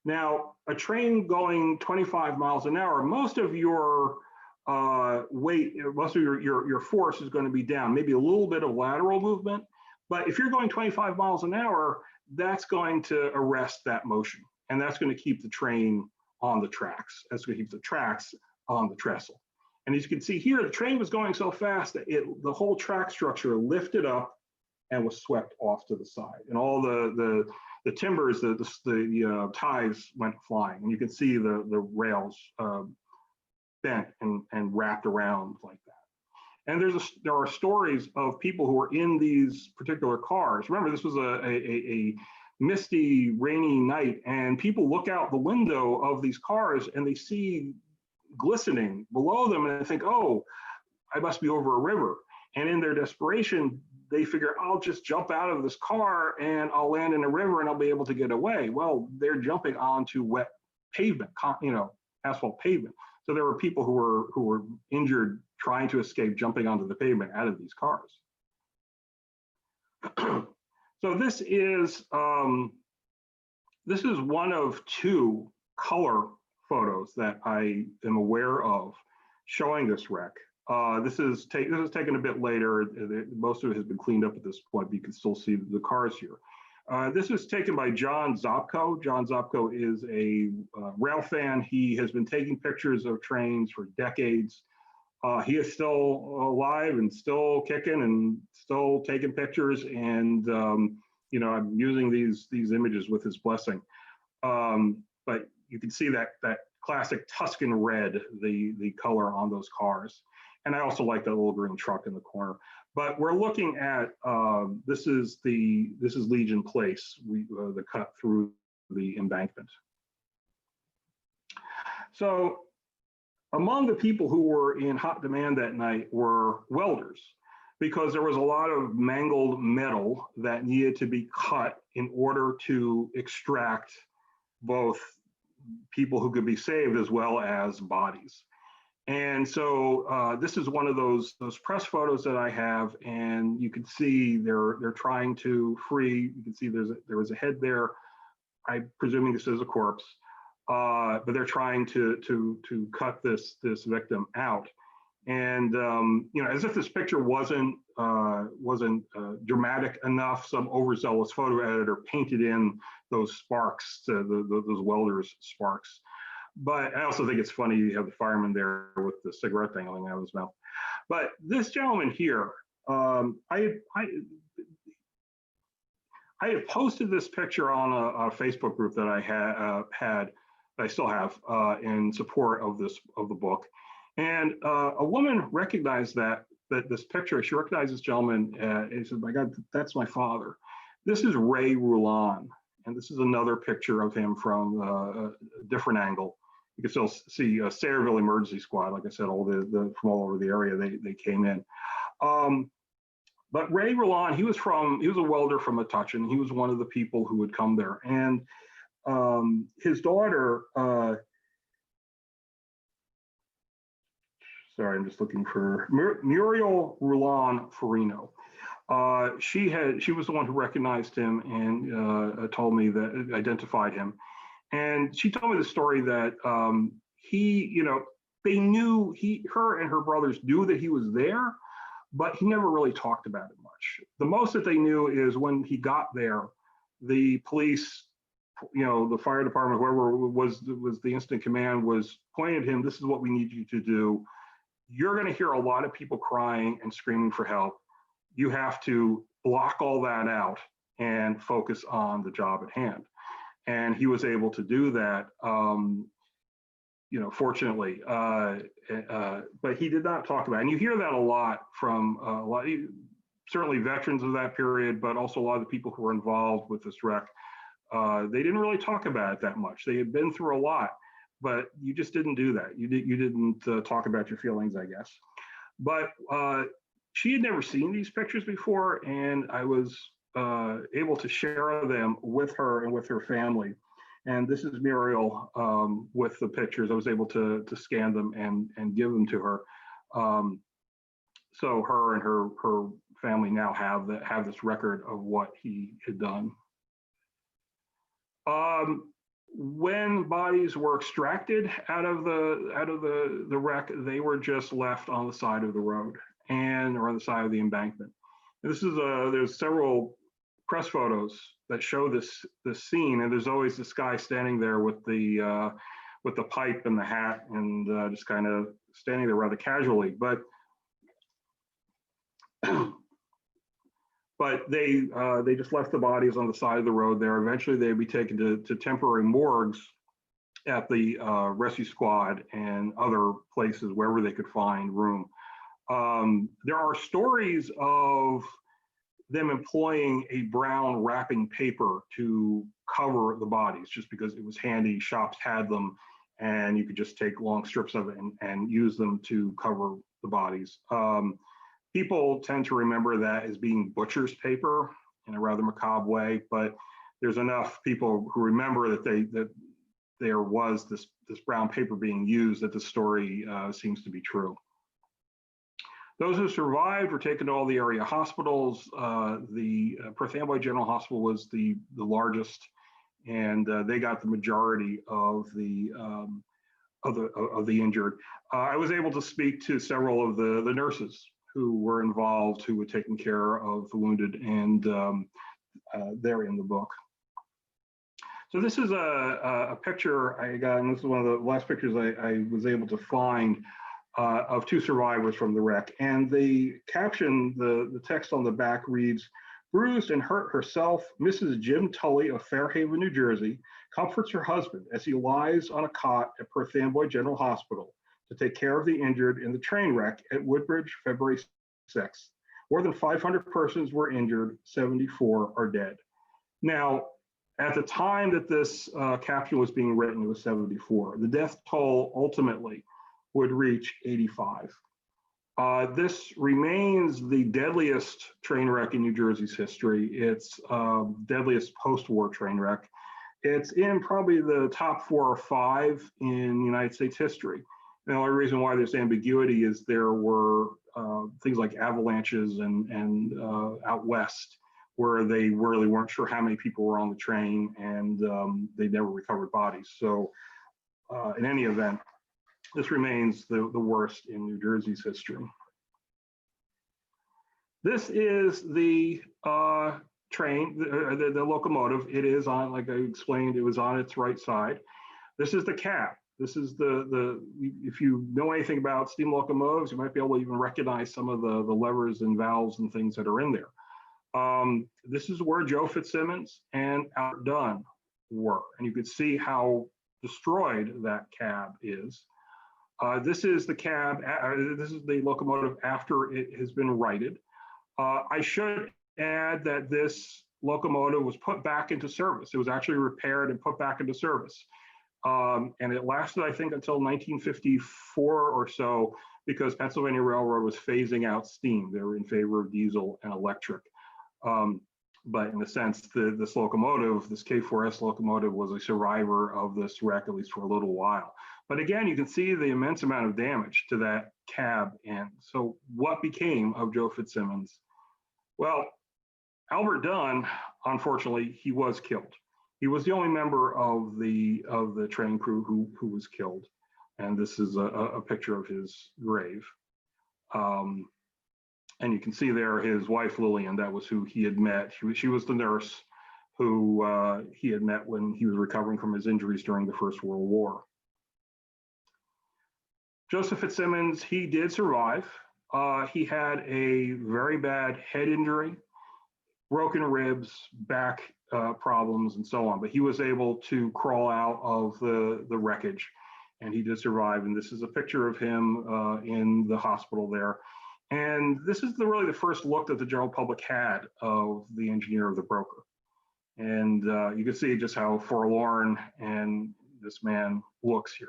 Speaker 1: Now, a train going 25 miles an hour, most of your weight, most of your force is going to be down, maybe a little bit of lateral movement. But if you're going 25 miles an hour, that's going to arrest that motion. And that's going to keep the train on the tracks. That's going to keep the tracks on the trestle. And as you can see here, the train was going so fast that the whole track structure lifted up and was swept off to the side. And all the timbers, the ties went flying. And you can see the rails bent and wrapped around like that. And there are stories of people who were in these particular cars. Remember, this was a misty, rainy night, and people look out the window of these cars and they see glistening below them, and they think, oh, I must be over a river. And in their desperation, they figure, I'll just jump out of this car and I'll land in a river and I'll be able to get away. Well, they're jumping onto wet pavement, asphalt pavement. So there were people who were injured trying to escape jumping onto the pavement out of these cars. So this is one of two color photos that I am aware of showing this wreck. This is taken a bit later. Most of it has been cleaned up at this point, but you can still see the cars here. This was taken by John Zopko. John Zopko is a rail fan. He has been taking pictures of trains for decades. He is still alive and still kicking and still taking pictures. And I'm using these images with his blessing. But you can see that classic Tuscan red, the color on those cars. And I also like that little green truck in the corner. But we're looking at this is Legion Place, the cut through the embankment. So among the people who were in hot demand that night were welders, because there was a lot of mangled metal that needed to be cut in order to extract both people who could be saved as well as bodies. And so this is one of those press photos that I have, and you can see they're trying to free. You can see there was a head there. I'm presuming this is a corpse, but they're trying to cut this victim out. And as if this picture wasn't dramatic enough, some overzealous photo editor painted in those sparks, those welders' sparks. But I also think it's funny you have the fireman there with the cigarette dangling out of his mouth. But this gentleman here, I had posted this picture on a Facebook group that I had that I still have in support of the book, and a woman recognized that this picture. She recognized this gentleman. And she said, "My God, that's my father." This is Ray Rulon, and this is another picture of him from a different angle. You can still see Sayreville Emergency Squad. Like I said, all from all over the area they came in. But Ray Rulon, he was a welder from Metuchen. He was one of the people who would come there. And his daughter, sorry, I'm just looking for Muriel Rulon Farino. She was the one who recognized him and told me that identified him. And she told me the story that they knew her and her brothers knew that he was there, but he never really talked about it much. The most that they knew is when he got there, the police, the fire department, whoever was the incident command, was pointing at him, "This is what we need you to do. You're going to hear a lot of people crying and screaming for help. You have to block all that out and focus on the job at hand." And he was able to do that. Fortunately, but he did not talk about it. And you hear that a lot from certainly veterans of that period, but also a lot of the people who were involved with this wreck. They didn't really talk about it that much. They had been through a lot, but you just didn't do that. You didn't talk about your feelings, I guess. But she had never seen these pictures before, and I was able to share them with her and with her family. And this is Muriel with the pictures. I was able to scan them and give them to her. So her and her family now have this record of what he had done. When bodies were extracted out of the wreck, they were just left on the side of the road or on the side of the embankment. And this is there's several press photos that show this scene, and there's always this guy standing there with the pipe and the hat, and just kind of standing there rather casually. But they just left the bodies on the side of the road there. Eventually, they'd be taken to temporary morgues at the rescue squad and other places wherever they could find room. There are stories of them employing a brown wrapping paper to cover the bodies, just because it was handy. Shops had them, and you could just take long strips of it and use them to cover the bodies. People tend to remember that as being butcher's paper in a rather macabre way, but there's enough people who remember that there was this brown paper being used that the story seems to be true. Those who survived were taken to all the area hospitals. The Perth Amboy General Hospital was the largest, and they got the majority of the injured. I was able to speak to several of the nurses who were involved, who were taking care of the wounded, and they're in the book. So this is a picture I got, and this is one of the last pictures I was able to find of two survivors from the wreck. And the caption, the text on the back reads, "Bruised and hurt herself, Mrs. Jim Tully of Fairhaven, New Jersey, comforts her husband as he lies on a cot at Perth Amboy General Hospital to take care of the injured in the train wreck at Woodbridge, February 6th. More than 500 persons were injured, 74 are dead." Now, at the time that this caption was being written, it was 74. The death toll ultimately would reach 85. This remains the deadliest train wreck in New Jersey's history. It's deadliest post-war train wreck. It's in probably the top 4 or 5 in United States history. The only reason why there's ambiguity is there were things like avalanches and out west, where they really weren't sure how many people were on the train, and they never recovered bodies. So in any event, this remains the worst in New Jersey's history. This is the train, the locomotive. It is on, like I explained, it was on its right side. This is the cab. This is if you know anything about steam locomotives, you might be able to even recognize some of the levers and valves and things that are in there. This is where Joe Fitzsimmons and Albert Dunn were, and you could see how destroyed that cab is. This is the cab, this is the locomotive after it has been righted. I should add that this locomotive was put back into service. It was actually repaired and put back into service. And it lasted, I think, until 1954 or so, because Pennsylvania Railroad was phasing out steam. They were in favor of diesel and electric. But in a sense, this locomotive, this K4S locomotive, was a survivor of this wreck, at least for a little while. But again, you can see the immense amount of damage to that cab. And so what became of Joe Fitzsimmons? Well, Albert Dunn, unfortunately, he was killed. He was the only member of the train crew who was killed. And this is a picture of his grave. And you can see there his wife, Lillian, that was who he had met. She was the nurse who he had met when he was recovering from his injuries during the First World War. Joseph Fitzsimmons, he did survive. He had a very bad head injury, broken ribs, back problems, and so on. But he was able to crawl out of the wreckage, and he did survive. And this is a picture of him in the hospital there. And this is really the first look that the general public had of the engineer of the broker. And you can see just how forlorn and this man looks here.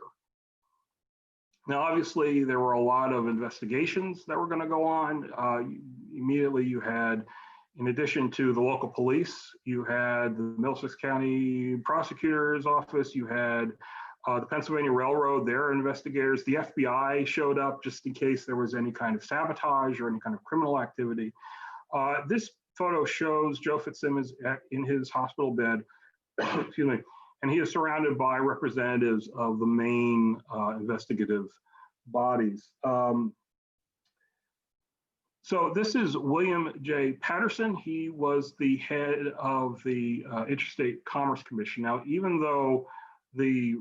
Speaker 1: Now, obviously, there were a lot of investigations that were going to go on. Immediately, you had, in addition to the local police, you had the Middlesex County Prosecutor's Office, you had the Pennsylvania Railroad, their investigators, the FBI showed up just in case there was any kind of sabotage or any kind of criminal activity. This photo shows Joe Fitzsimmons in his hospital bed, excuse me, and he is surrounded by representatives of the main investigative bodies. So this is William J. Patterson. He was the head of the Interstate Commerce Commission. Now, even though the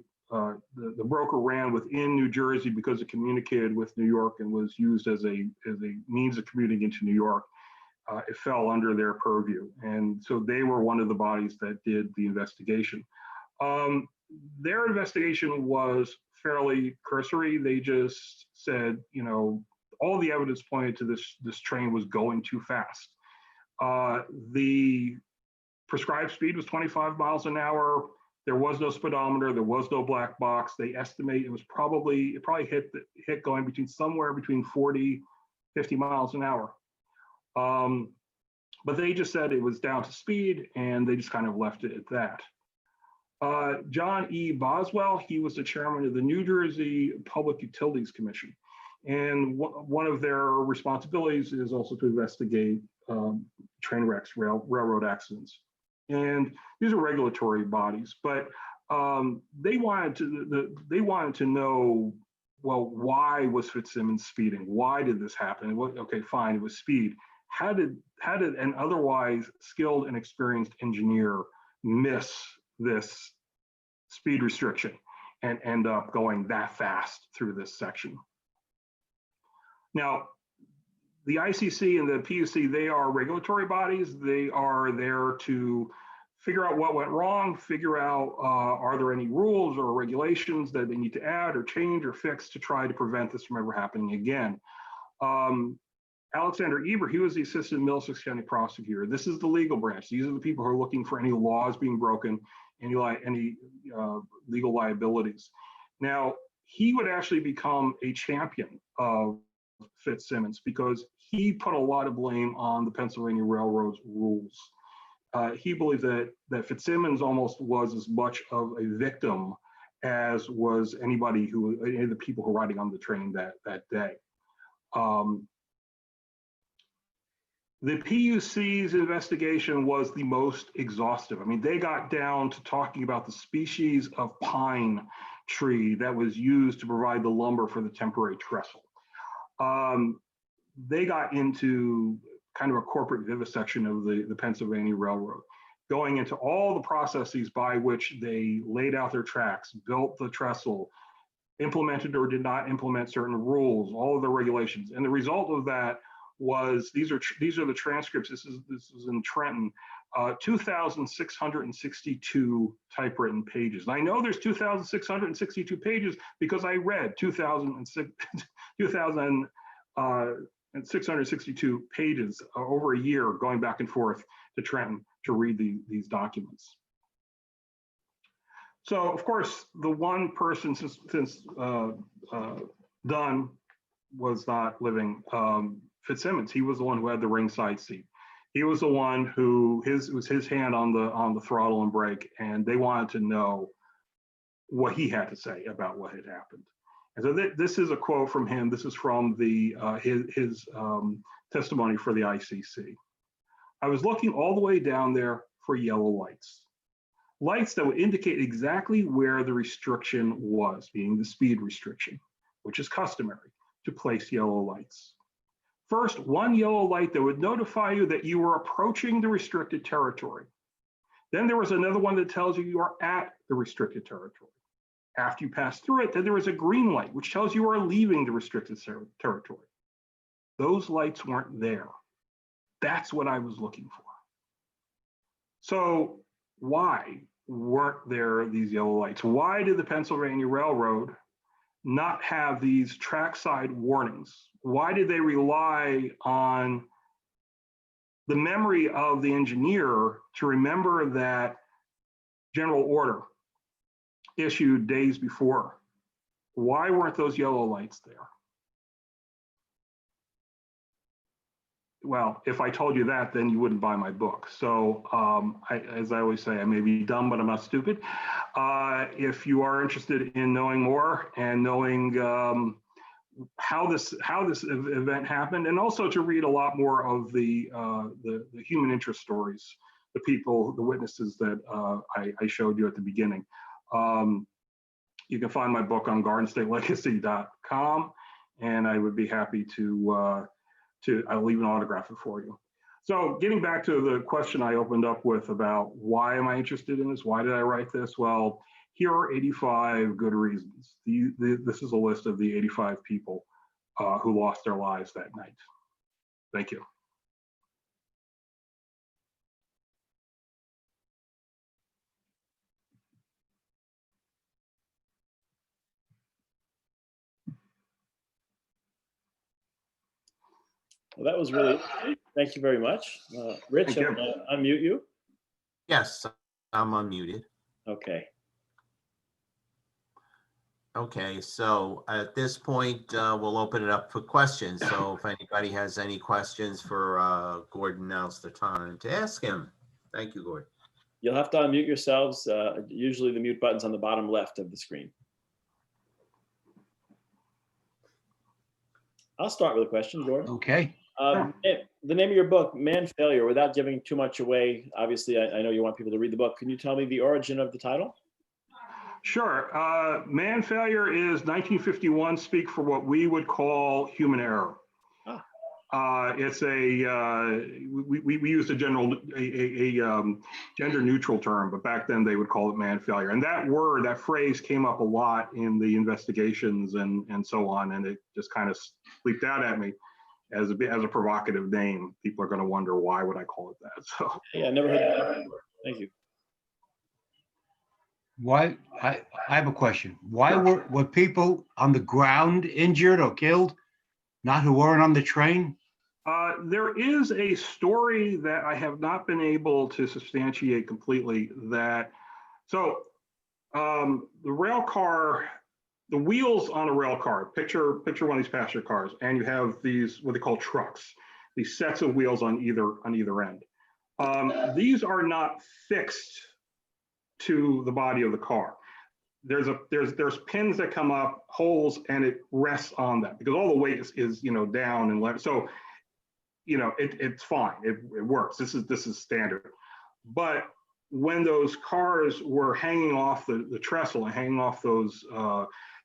Speaker 1: broker ran within New Jersey because it communicated with New York and was used as a means of commuting into New York, it fell under their purview. And so they were one of the bodies that did the investigation. Their investigation was fairly cursory. They just said, you know, all the evidence pointed to this train was going too fast. The prescribed speed was 25 miles an hour. There was no speedometer. There was no black box. They estimate it probably hit going somewhere between 40, 50 miles an hour. But they just said it was down to speed, and they just kind of left it at that. John E. Boswell, he was the chairman of the New Jersey Public Utilities Commission. And one of their responsibilities is also to investigate train wrecks, railroad accidents. And these are regulatory bodies, but they wanted to know, well, why was Fitzsimmons speeding? Why did this happen? Well, okay, fine, it was speed. How did an otherwise skilled and experienced engineer miss this speed restriction and end up going that fast through this section? Now, the ICC and the PUC, they are regulatory bodies. They are there to figure out what went wrong, figure out are there any rules or regulations that they need to add or change or fix to try to prevent this from ever happening again. Alexander Eber, he was the assistant Middlesex County prosecutor. This is the legal branch. These are the people who are looking for any laws being broken, any legal liabilities. Now, he would actually become a champion of Fitzsimmons because he put a lot of blame on the Pennsylvania Railroad's rules. He believed that Fitzsimmons almost was as much of a victim as was any of the people who were riding on the train that day. The PUC's investigation was the most exhaustive. I mean, they got down to talking about the species of pine tree that was used to provide the lumber for the temporary trestle. They got into kind of a corporate vivisection of the Pennsylvania Railroad, going into all the processes by which they laid out their tracks, built the trestle, implemented or did not implement certain rules, all of the regulations. And the result of that was, these are the transcripts. This is in Trenton, 2,662 typewritten pages. And I know there's 2,662 pages because I read 2,662 pages over a year, going back and forth to Trenton to read these documents. So, of course, the one person since Dunn was not living, Fitzsimmons, he was the one who had the ringside seat. He was the one who, it was his hand on the throttle and brake, and they wanted to know what he had to say about what had happened. And so this is a quote from him. This is from his testimony for the ICC. I was looking all the way down there for yellow lights. Lights that would indicate exactly where the restriction was, being the speed restriction, which is customary to place yellow lights. First, one yellow light that would notify you that you were approaching the restricted territory. Then there was another one that tells you you are at the restricted territory. After you pass through it, then there was a green light, which tells you are leaving the restricted territory. Those lights weren't there. That's what I was looking for. So why weren't there these yellow lights? Why did the Pennsylvania Railroad not have these trackside warnings? Why did they rely on the memory of the engineer to remember that general order issued days before? Why weren't those yellow lights there? Well, if I told you that, then you wouldn't buy my book. So as I always say, I may be dumb, but I'm not stupid. If you are interested in knowing more and knowing how this event happened, and also to read a lot more of the human interest stories, the people, the witnesses that I showed you at the beginning. You can find my book on GardenStateLegacy.com, and I would be happy to I'll leave an autograph for you. So getting back to the question I opened up with about why am I interested in this? Why did I write this? Well, here are 85 good reasons. This is a list of the 85 people who lost their lives that night. Thank you.
Speaker 2: Well, that was really, thank you very much. Rich, I'm going to unmute you.
Speaker 3: Yes, I'm unmuted.
Speaker 2: Okay.
Speaker 3: Okay, so at this point, we'll open it up for questions. So if anybody has any questions for Gordon, now's the time to ask him. Thank you, Gordon.
Speaker 2: You'll have to unmute yourselves. Usually the mute button's on the bottom left of the screen. I'll start with a question, Gordon.
Speaker 4: Okay.
Speaker 2: The name of your book, Man Failure, without giving too much away, obviously I know you want people to read the book. Can you tell me the origin of the title?
Speaker 1: Sure. Man Failure is 1951 speak for what we would call human error. It's we used a gender neutral term, but back then they would call it man failure. And that phrase came up a lot in the investigations and so on, and it just kind of leaped out at me as a provocative name. People are going to wonder, why would I call it that? So
Speaker 2: yeah, I never heard that before. Thank you.
Speaker 4: Why? I have a question. Why were people on the ground injured or killed, not who weren't on the train?
Speaker 1: There is a story that I have not been able to substantiate completely. The rail car, the wheels on a rail car. Picture one of these passenger cars, and you have these what they call trucks. These sets of wheels on either end. These are not fixed to the body of the car. There's pins that come up, holes, and it rests on that because all the weight is down and left. So it's fine. It works. This is standard. But when those cars were hanging off the trestle and hanging off those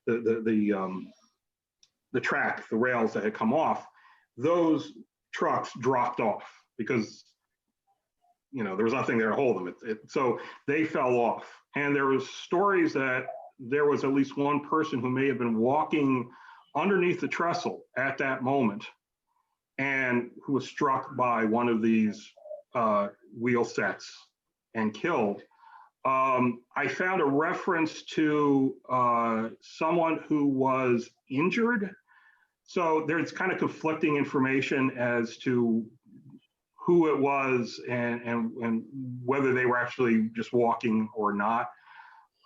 Speaker 1: the track, the rails that had come off, those trucks dropped off because there was nothing there to hold them. So they fell off. And there was stories that there was at least one person who may have been walking underneath the trestle at that moment and who was struck by one of these wheel sets and killed. I found a reference to someone who was injured. So there's kind of conflicting information as to who it was and whether they were actually just walking or not.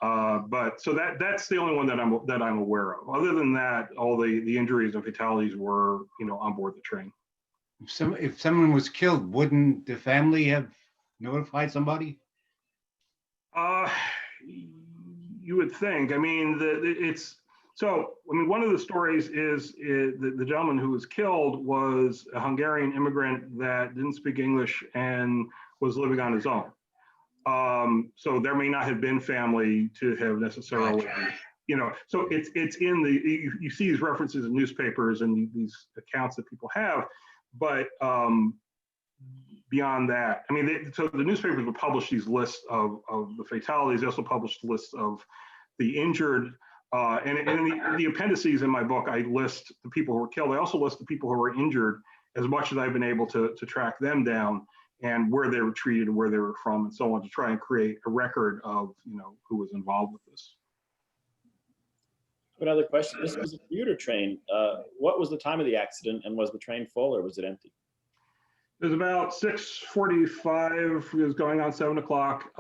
Speaker 1: But so that's the only one that I'm aware of. Other than that, all the injuries and fatalities were, on board the train.
Speaker 4: If someone was killed, wouldn't the family have notified somebody?
Speaker 1: You would think. I mean, one of the stories is the gentleman who was killed was a Hungarian immigrant that didn't speak English and was living on his own. So there may not have been family to have necessarily, so it's in you see these references in newspapers and these accounts that people have, but beyond that, I mean, so the newspapers would publish these lists of the fatalities. They also published lists of the injured. And in the appendices in my book, I list the people who were killed. I also list the people who were injured as much as I've been able to track them down and where they were treated and where they were from and so on, to try and create a record of, who was involved with this.
Speaker 2: Another question. This was a commuter train. What was the time of the accident, and was the train full or was it empty?
Speaker 1: It was about 6:45. It was going on 7 o'clock.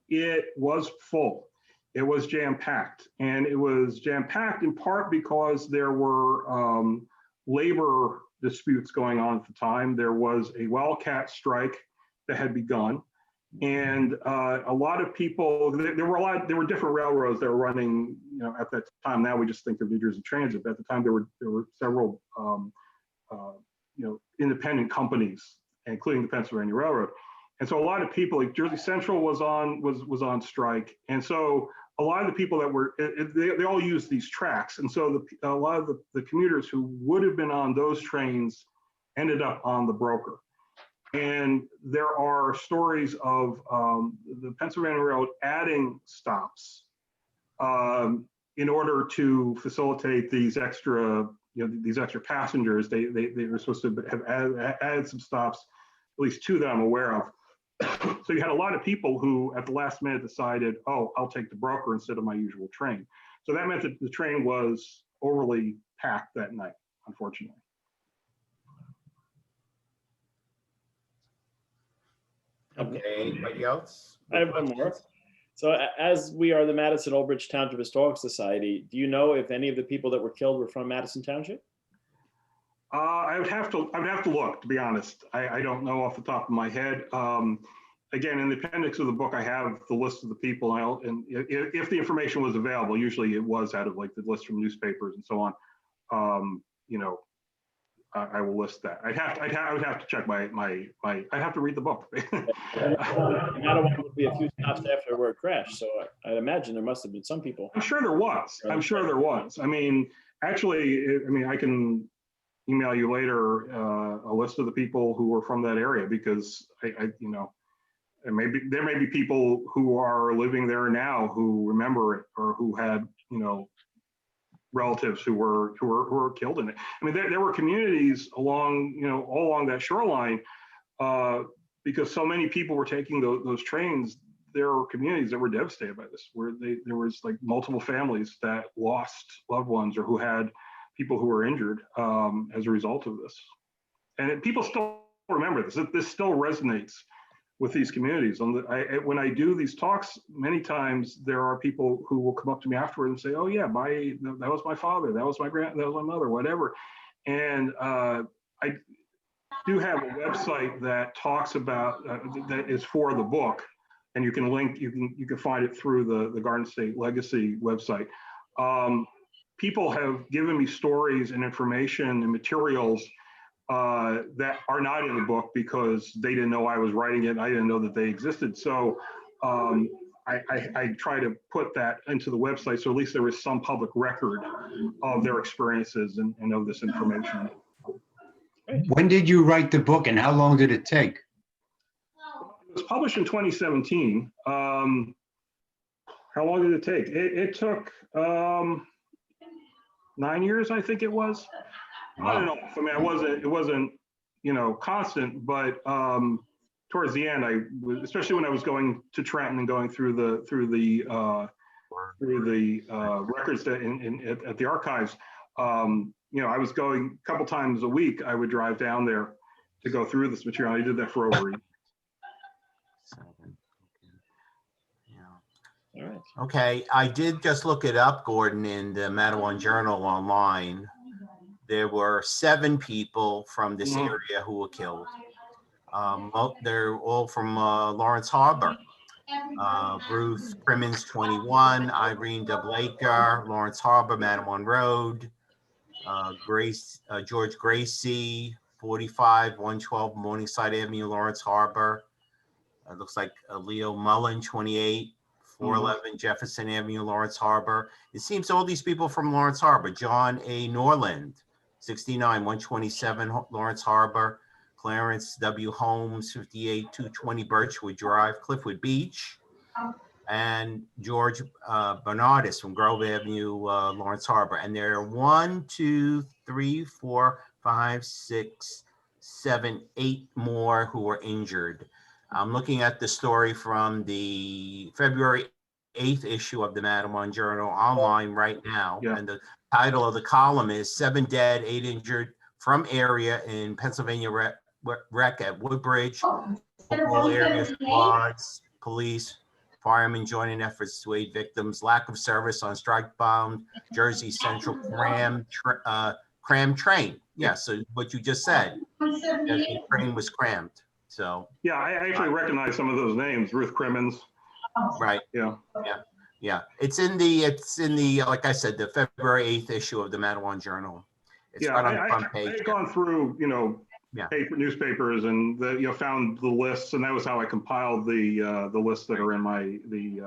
Speaker 1: It was full. It was jam-packed, and it was jam-packed in part because there were labor disputes going on at the time. There was a wildcat strike that had begun, and a lot of people. There were different railroads that were running, at that time. Now we just think of New Jersey Transit, but at the time there were several, independent companies, including the Pennsylvania Railroad. And so a lot of people, like Jersey Central was on strike, and so a lot of the people that were, they all used these tracks. And so a lot of the commuters who would have been on those trains ended up on the broker. And there are stories of the Pennsylvania Railroad adding stops in order to facilitate these extra, these extra passengers. They were supposed to have added some stops, at least two that I'm aware of. So you had a lot of people who at the last minute decided, oh, I'll take the broker instead of my usual train. So that meant that the train was overly packed that night, unfortunately.
Speaker 3: Okay, anybody else?
Speaker 2: I have one more. So as we are the Madison-Old Township Historical Society, do you know if any of the people that were killed were from Madison Township?
Speaker 1: I would have to look, to be honest. I don't know off the top of my head. Again, in the appendix of the book, I have the list of the people, and if the information was available, usually it was out of like the list from newspapers and so on. I will list that. I would have to check I'd have to read the book.
Speaker 2: Another one would be a few stops after where it crashed. So I'd imagine there must have been some people.
Speaker 1: I'm sure there was. I mean, actually, I can email you later a list of the people who were from that area, because there may be people who are living there now who remember it, or who had relatives who were killed in it. I mean, there were communities along all along that shoreline, because so many people were taking those trains. There were communities that were devastated by this, where there was like multiple families that lost loved ones, or who had people who were injured as a result of this. And people still remember this. This still resonates with these communities. When I do these talks, many times there are people who will come up to me afterward and say, "Oh yeah, that was my father, that was my that was my mother, whatever." And I do have a website that talks about that is for the book, and you can find it through the Garden State Legacy website. People have given me stories and information and materials that are not in the book, because they didn't know I was writing it. I didn't know that they existed. So I try to put that into the website, so at least there is some public record of their experiences and of this information.
Speaker 4: When did you write the book, and how long did it take?
Speaker 1: It was published in 2017. How long did it take? It took 9 years, I think it was. I don't know. I mean, it wasn't, constant, but towards the end, especially when I was going to Trenton and going through the records at the archives, I was going a couple times a week. I would drive down there to go through this material. I did that for over a year.
Speaker 3: 7. Yeah.
Speaker 2: All right.
Speaker 3: Okay, I did just look it up, Gordon, in the Madison Journal online. There were 7 people from this area who were killed. They're all from Lawrence Harbor. Ruth Crimmins, 21, Irene DeBlaker, Lawrence Harbor, Madison Road, George Gracie, 45, 112 Morningside Avenue, Lawrence Harbor. It looks like Leo Mullen, 28, 411 Jefferson Avenue, Lawrence Harbor. It seems all these people from Lawrence Harbor. John A. Norland, 69, 127 Lawrence Harbor. Clarence W. Holmes, 58, 220 Birchwood Drive, Cliffwood Beach. And George Bernardis from Grove Avenue, Lawrence Harbor. And there are 1, 2, 3, 4, 5, 6, 7, 8 more who were injured. I'm looking at the story from the February 8th issue of the Madison Journal online right now.
Speaker 1: Yeah.
Speaker 3: And the title of the column is 7 Dead, 8 Injured from Area in Pennsylvania Wreck at Woodbridge. Local area squads, police, firemen joining efforts to aid victims. Lack of service on strike-bound Jersey Central cram train. Yeah, so what you just said, the train was crammed. So
Speaker 1: Yeah, I actually recognize some of those names. Ruth Crimmins.
Speaker 3: right.
Speaker 1: Yeah.
Speaker 3: Yeah. It's in the like I said, the February 8th issue of the Madison Journal. It's right on the front page.
Speaker 1: I had gone through, newspapers and found the lists, and that was how I compiled the lists that are in the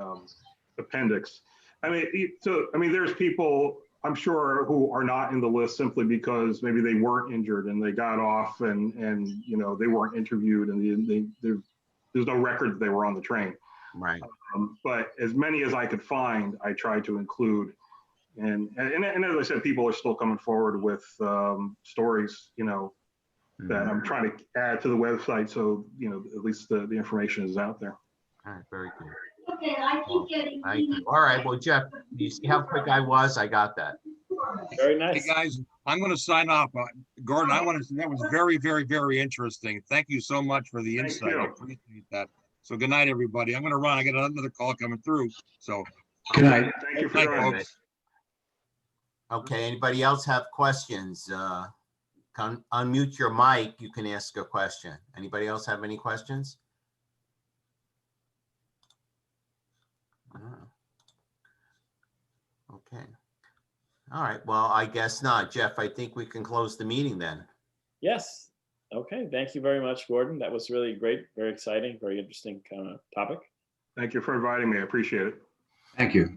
Speaker 1: appendix. I mean, there's people I'm sure who are not in the list simply because maybe they weren't injured and they got off and they weren't interviewed and there's no record that they were on the train.
Speaker 3: Right.
Speaker 1: But as many as I could find, I tried to include. And as I said, people are still coming forward with stories, that I'm trying to add to the website. So, at least the information is out there.
Speaker 3: All right, very good. Okay, I keep getting. All right, well, Jeff, you see how quick I was? I got that.
Speaker 2: Very nice.
Speaker 5: Hey guys, I'm going to sign off. Gordon, that was very, very, very interesting. Thank you so much for the insight. I appreciate that. So good night, everybody. I'm going to run. I got another call coming through. So
Speaker 4: Good night.
Speaker 1: Thank you for joining us.
Speaker 3: Okay, anybody else have questions? Unmute your mic. You can ask a question. Anybody else have any questions? Okay. All right. Well, I guess not. Jeff, I think we can close the meeting then.
Speaker 2: Yes. Okay. Thank you very much, Gordon. That was really great. Very exciting. Very interesting kind of topic.
Speaker 1: Thank you for inviting me. I appreciate it.
Speaker 4: Thank you.